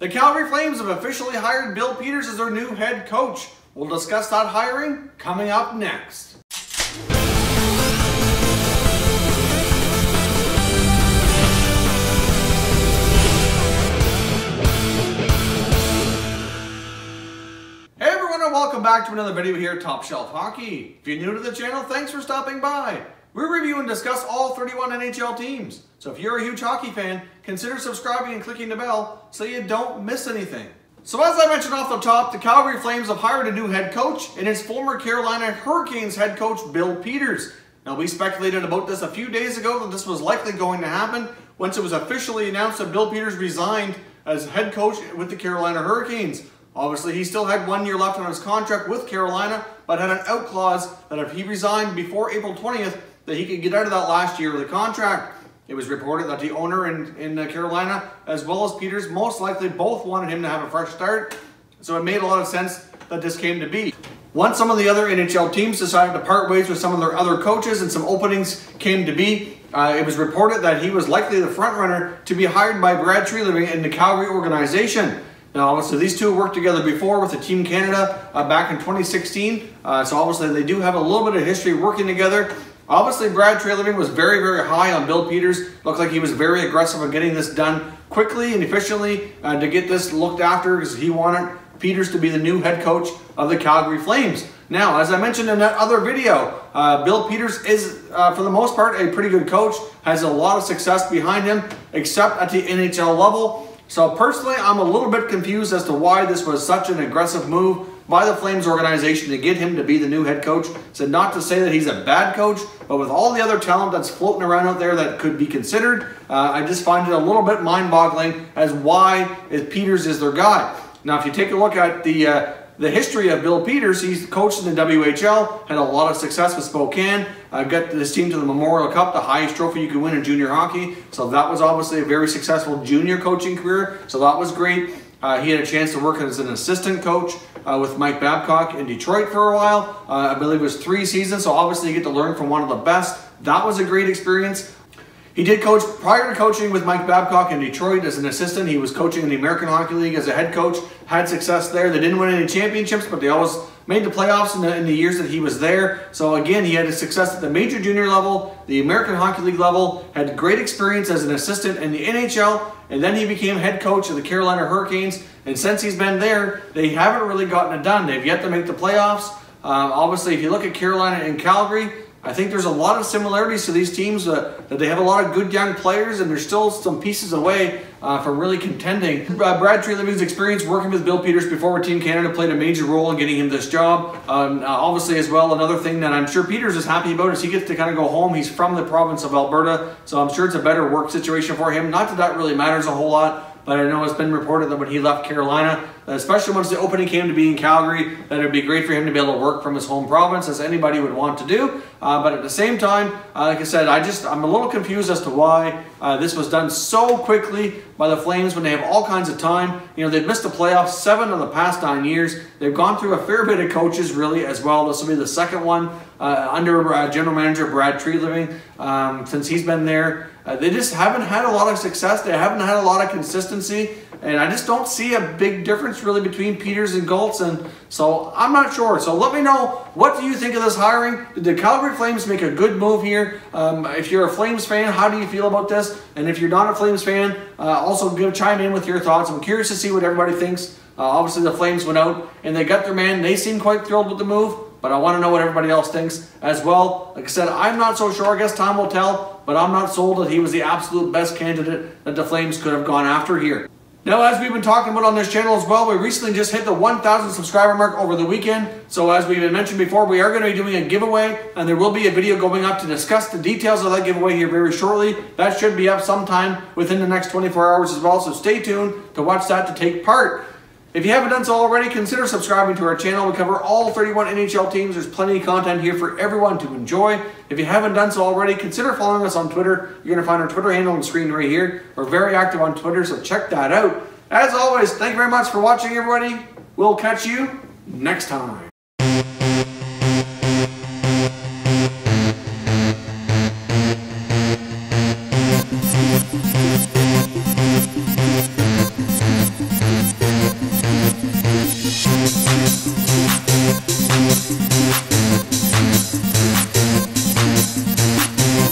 The Calgary Flames have officially hired Bill Peters as their new head coach. We'll discuss that hiring coming up next. Hey everyone, and welcome back to another video here at Top Shelf Hockey. If you're new to the channel, thanks for stopping by. We review and discuss all 31 NHL teams. So if you're a huge hockey fan, consider subscribing and clicking the bell so you don't miss anything. So as I mentioned off the top, the Calgary Flames have hired a new head coach, and it's former Carolina Hurricanes head coach Bill Peters. Now we speculated about this a few days ago that this was likely going to happen once it was officially announced that Bill Peters resigned as head coach with the Carolina Hurricanes. Obviously, he still had 1 year left on his contract with Carolina, but had an out clause that if he resigned before April 20th, that he could get out of that last year of the contract. It was reported that the owner in Carolina, as well as Peters, most likely both wanted him to have a fresh start. So it made a lot of sense that this came to be. Once some of the other NHL teams decided to part ways with some of their other coaches and some openings came to be, it was reported that he was likely the front runner to be hired by Brad Treliving in the Calgary organization. Now, obviously, these two worked together before with the Team Canada back in 2016. So obviously, they do have a little bit of history working together. Obviously, Brad Treliving was very, very high on Bill Peters. Looked like he was very aggressive in getting this done quickly and efficiently to get this looked after because he wanted Peters to be the new head coach of the Calgary Flames. Now, as I mentioned in that other video, Bill Peters is, for the most part, a pretty good coach, has a lot of success behind him, except at the NHL level. So personally, I'm a little bit confused as to why this was such an aggressive move by the Flames organization to get him to be the new head coach. So not to say that he's a bad coach, but with all the other talent that's floating around out there that could be considered, I just find it a little bit mind-boggling as why Peters is their guy. Now, if you take a look at the history of Bill Peters, he's coached in the WHL, had a lot of success with Spokane, got this team to the Memorial Cup, the highest trophy you could win in junior hockey. So that was obviously a very successful junior coaching career. So that was great. He had a chance to work as an assistant coach with Mike Babcock in Detroit for a while. I believe it was 3 seasons, so obviously you get to learn from one of the best. That was a great experience. He did coach, prior to coaching with Mike Babcock in Detroit as an assistant, he was coaching in the American Hockey League as a head coach, had success there. They didn't win any championships, but they always made the playoffs in the years that he was there. So again, he had a success at the major junior level, the American Hockey League level, had great experience as an assistant in the NHL, and then he became head coach of the Carolina Hurricanes. And since he's been there, they haven't really gotten it done. They've yet to make the playoffs. Obviously, if you look at Carolina and Calgary, I think there's a lot of similarities to these teams, that they have a lot of good young players, and there's still some pieces away from really contending. Brad Treliving's experience working with Bill Peters before with Team Canada played a major role in getting him this job. Obviously as well, another thing that I'm sure Peters is happy about is he gets to kind of go home. He's from the province of Alberta, so I'm sure it's a better work situation for him. Not that that really matters a whole lot, but I know it's been reported that when he left Carolina, especially once the opening came to be in Calgary, that it would be great for him to be able to work from his home province, as anybody would want to do. But at the same time, like I said, I'm a little confused as to why this was done so quickly by the Flames when they have all kinds of time. You know, they've missed the playoffs 7 of the past 9 years. They've gone through a fair bit of coaches, really, as well. This will be the second one under General Manager Brad Treliving since he's been there. They just haven't had a lot of success. They haven't had a lot of consistency. And I just don't see a big difference really between Peters and Gulutzan. So I'm not sure. So let me know, what do you think of this hiring? Did the Calgary Flames make a good move here? If you're a Flames fan, how do you feel about this? And if you're not a Flames fan, also chime in with your thoughts. I'm curious to see what everybody thinks. Obviously the Flames went out and they got their man. They seem quite thrilled with the move, but I want to know what everybody else thinks as well. Like I said, I'm not so sure. I guess time will tell, but I'm not sold that he was the absolute best candidate that the Flames could have gone after here. Now, as we've been talking about on this channel as well, we recently just hit the 1,000 subscriber mark over the weekend. So as we've mentioned before, we are going to be doing a giveaway, and there will be a video going up to discuss the details of that giveaway here very shortly. That should be up sometime within the next 24 hours as well, so stay tuned to watch that to take part. If you haven't done so already, consider subscribing to our channel. We cover all 31 NHL teams. There's plenty of content here for everyone to enjoy. If you haven't done so already, consider following us on Twitter. You're going to find our Twitter handle on the screen right here. We're very active on Twitter, so check that out. As always, thank you very much for watching, everybody. We'll catch you next time.